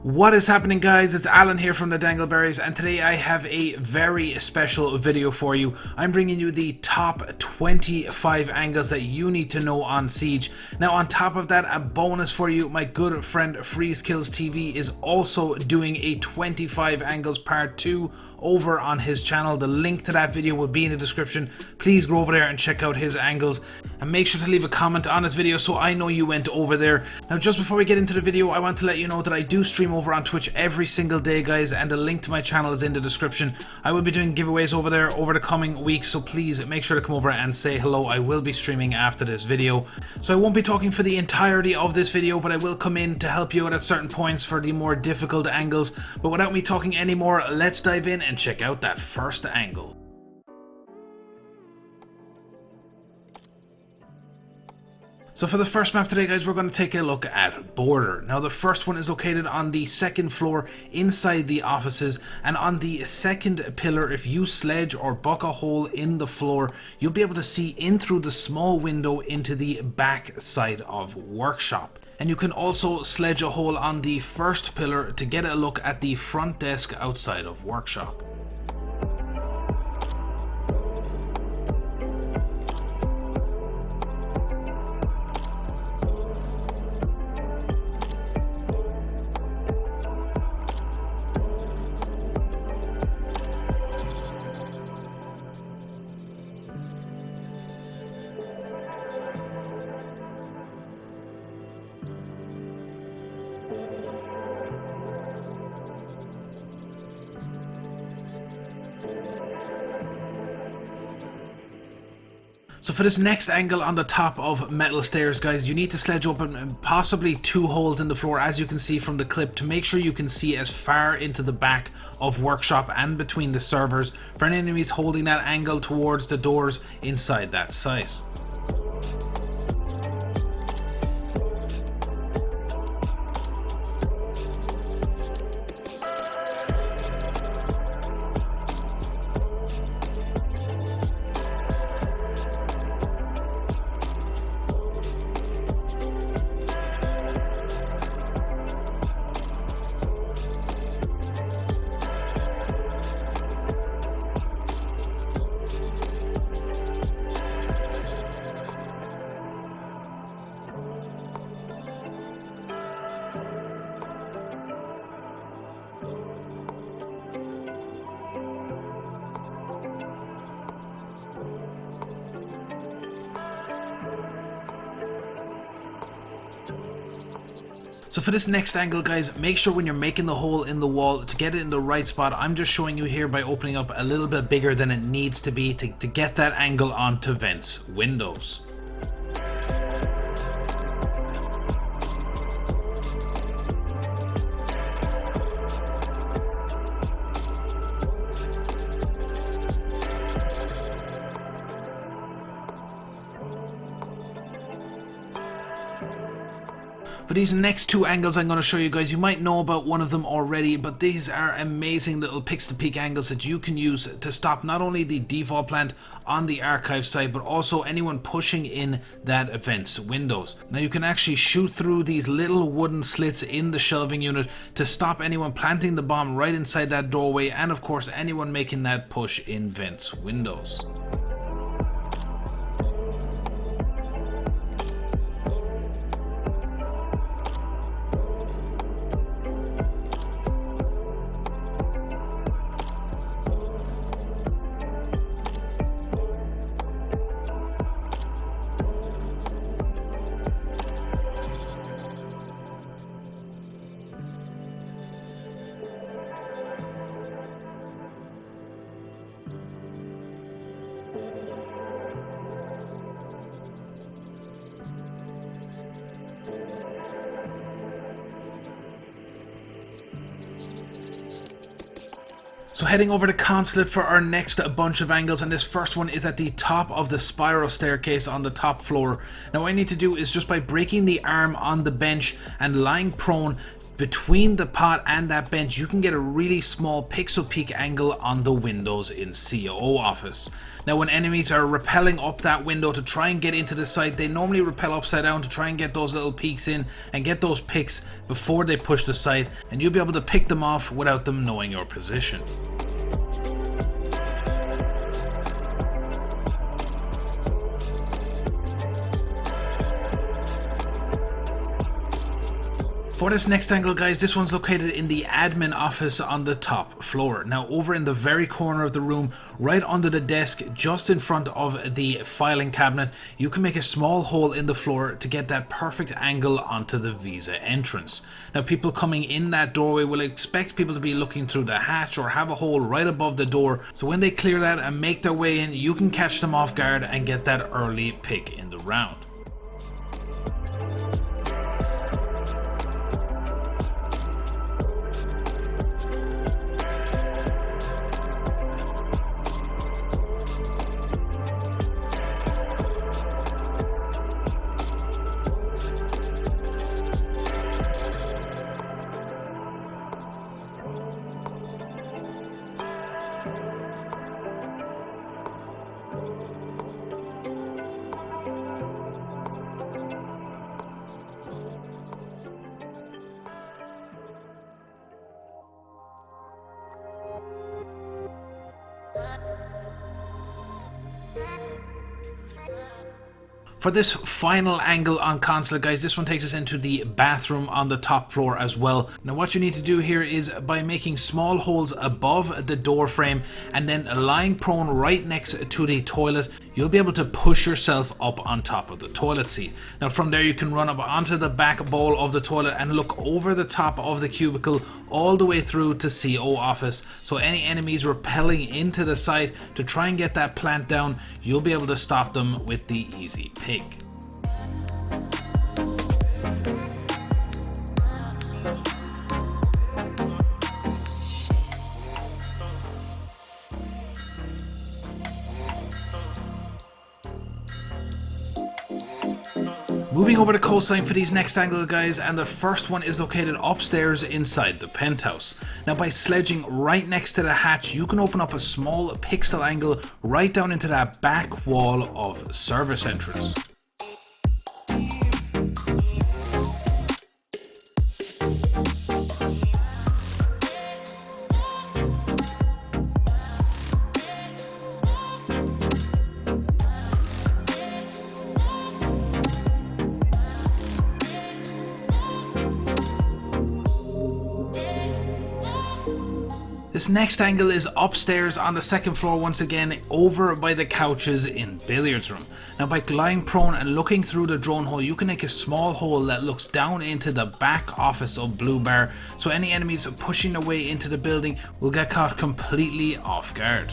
What is happening, guys? It's Alan here from the Dangleberries, and today I have a very special video for you. I'm bringing you the top 25 angles that you need to know on Siege. Now, on top of that, a bonus for you. My good friend Freeze Kills TV is also doing a 25 angles part 2 over on his channel. The link to that video will be in the description. Please go over there and check out his angles, and make sure to leave a comment on this video so I know you went over there. Now, just before we get into the video, I want to let you know that I do stream over on Twitch every single day, guys, and the link to my channel is in the description. I will be doing giveaways over there over the coming weeks, so please make sure to come over and say hello. I will be streaming after this video, so I won't be talking for the entirety of this video, but I will come in to help you out at certain points for the more difficult angles. But without me talking anymore, let's dive in and check out that first angle. So for the first map today, guys, we're going to take a look at Border. Now, the first one is located on the second floor inside the offices, and on the second pillar, if you sledge or buck a hole in the floor, you'll be able to see in through the small window into the back side of Workshop. And you can also sledge a hole on the first pillar to get a look at the front desk outside of Workshop. So for this next angle on the top of metal stairs, guys, you need to sledge open possibly 2 holes in the floor, as you can see from the clip, to make sure you can see as far into the back of Workshop and between the servers for any enemies holding that angle towards the doors inside that site. So for this next angle, guys, make sure when you're making the hole in the wall to get it in the right spot. I'm just showing you here by opening up a little bit bigger than it needs to be to get that angle onto vents windows. For these next 2 angles I'm going to show you guys, you might know about one of them already, but these are amazing little pix to peek angles that you can use to stop not only the default plant on the archive side, but also anyone pushing in that event's windows. Now, you can actually shoot through these little wooden slits in the shelving unit to stop anyone planting the bomb right inside that doorway, and of course anyone making that push in vents windows. So heading over to Consulate for our next bunch of angles, and this first one is at the top of the spiral staircase on the top floor. Now what I need to do is, just by breaking the arm on the bench and lying prone, Between the pot and that bench, you can get a really small pixel peek angle on the windows in COO office. Now when enemies are rappelling up that window to try and get into the site, they normally rappel upside down to try and get those little peeks in and get those picks before they push the site, and you'll be able to pick them off without them knowing your position. For this next angle, guys, this one's located in the admin office on the top floor. Now over in the very corner of the room, right under the desk, just in front of the filing cabinet, you can make a small hole in the floor to get that perfect angle onto the visa entrance. Now people coming in that doorway will expect people to be looking through the hatch or have a hole right above the door, so when they clear that and make their way in, you can catch them off guard and get that early pick in the round. For this final angle on Consulate, guys, this one takes us into the bathroom on the top floor as well. Now what you need to do here is, by making small holes above the door frame and then lying prone right next to the toilet, you'll be able to push yourself up on top of the toilet seat. Now from there you can run up onto the back bowl of the toilet and look over the top of the cubicle all the way through to CO office, so any enemies rappelling into the site to try and get that plant down, you'll be able to stop them with the easy pick. Moving over to Coastline for these next angles, guys, and the first one is located upstairs inside the penthouse. Now by sledging right next to the hatch, you can open up a small pixel angle right down into that back wall of service entrance. This next angle is upstairs on the second floor, once again over by the couches in billiards room. Now by lying prone and looking through the drone hole, you can make a small hole that looks down into the back office of Blue Bar, so any enemies pushing their way into the building will get caught completely off guard.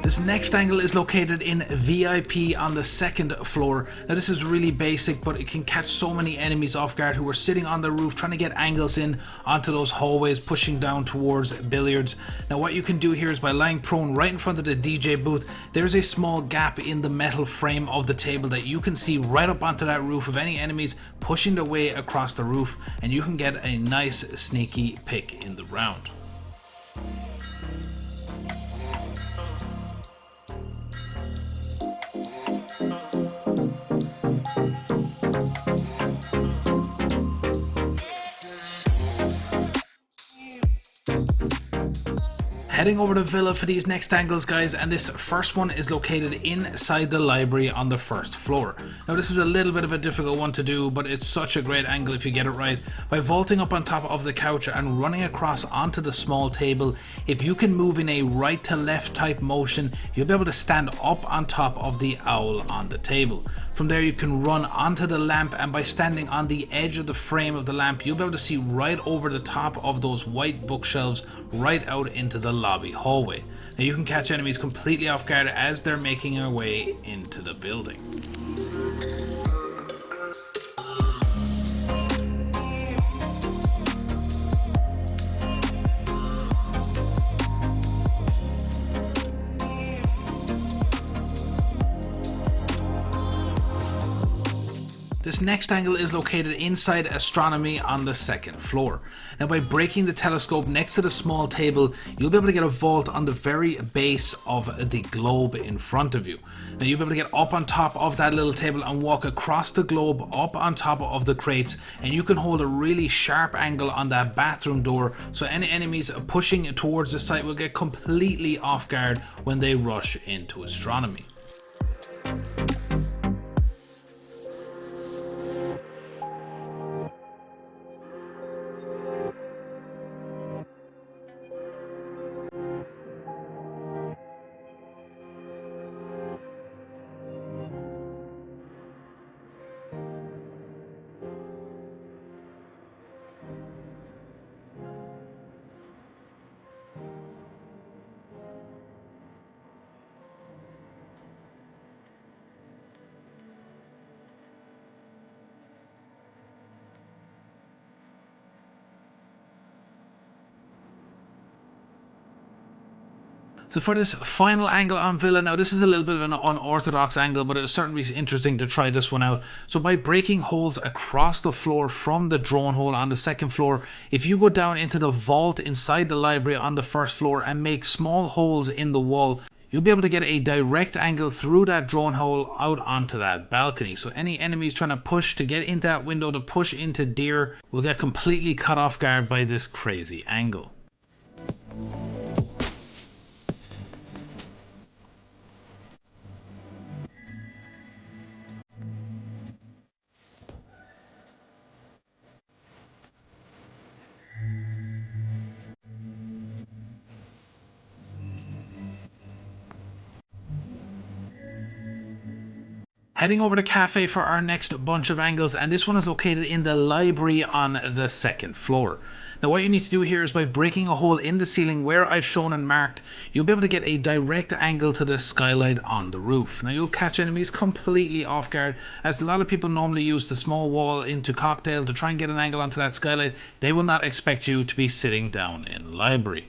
This next angle is located in VIP on the second floor. Now this is really basic, but it can catch so many enemies off guard who are sitting on the roof trying to get angles in onto those hallways pushing down towards billiards. Now what you can do here is, by lying prone right in front of the DJ booth, there's a small gap in the metal frame of the table that you can see right up onto that roof of any enemies pushing their way across the roof, and you can get a nice sneaky pick in the round. Heading over to Villa for these next angles, guys, and this first one is located inside the library on the first floor. Now this is a little bit of a difficult one to do, but it's such a great angle if you get it right. By vaulting up on top of the couch and running across onto the small table, if you can move in a right to left type motion, you'll be able to stand up on top of the owl on the table. From there you can run onto the lamp, and by standing on the edge of the frame of the lamp, you'll be able to see right over the top of those white bookshelves right out into the lobby hallway. Now you can catch enemies completely off guard as they're making their way into the building. This next angle is located inside astronomy on the second floor. Now by breaking the telescope next to the small table, you'll be able to get a vault on the very base of the globe in front of you. Now you'll be able to get up on top of that little table and walk across the globe up on top of the crates, and you can hold a really sharp angle on that bathroom door, so any enemies pushing towards the site will get completely off guard when they rush into astronomy. So for this final angle on Villa, now this is a little bit of an unorthodox angle, but it's certainly interesting to try this one out. So by breaking holes across the floor from the drone hole on the second floor, if you go down into the vault inside the library on the first floor and make small holes in the wall, you'll be able to get a direct angle through that drone hole out onto that balcony. So any enemies trying to push to get into that window to push into deer will get completely caught off guard by this crazy angle. Heading over to Kafe for our next bunch of angles, and this one is located in the library on the second floor. Now what you need to do here is by breaking a hole in the ceiling where I've shown and marked, you'll be able to get a direct angle to the skylight on the roof. Now you'll catch enemies completely off guard, as a lot of people normally use the small wall into Cocktail to try and get an angle onto that skylight. They will not expect you to be sitting down in the library.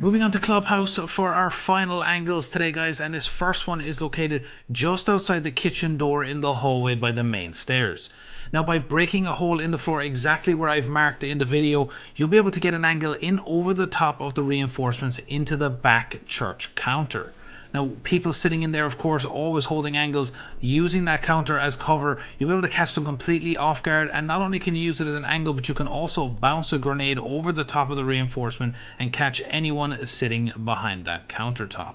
Moving on to Clubhouse for our final angles today, guys, and this first one is located just outside the kitchen door in the hallway by the main stairs. Now by breaking a hole in the floor exactly where I've marked in the video, you'll be able to get an angle in over the top of the reinforcements into the back church counter. Now, people sitting in there, of course, always holding angles, using that counter as cover, you'll be able to catch them completely off guard. And not only can you use it as an angle, but you can also bounce a grenade over the top of the reinforcement and catch anyone sitting behind that countertop.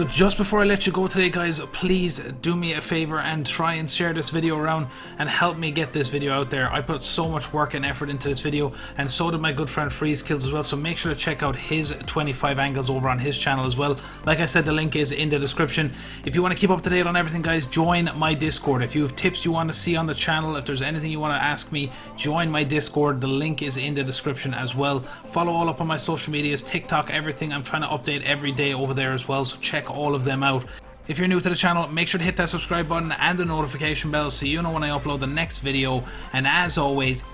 So just before I let you go today, guys, please do me a favor and try and share this video around and help me get this video out there. I put so much work and effort into this video, and so did my good friend Freeze Kills as well, so make sure to check out his 25 angles over on his channel as well. Like I said, the link is in the description. If you want to keep up to date on everything, guys, join my Discord. If you have tips you want to see on the channel, if there's anything you want to ask me, join my Discord. The link is in the description as well. Follow all up on my social medias, TikTok, everything. I'm trying to update every day over there as well, so check all of them out. If you're new to the channel, make sure to hit that subscribe button and the notification bell so you know when I upload the next video. And as always,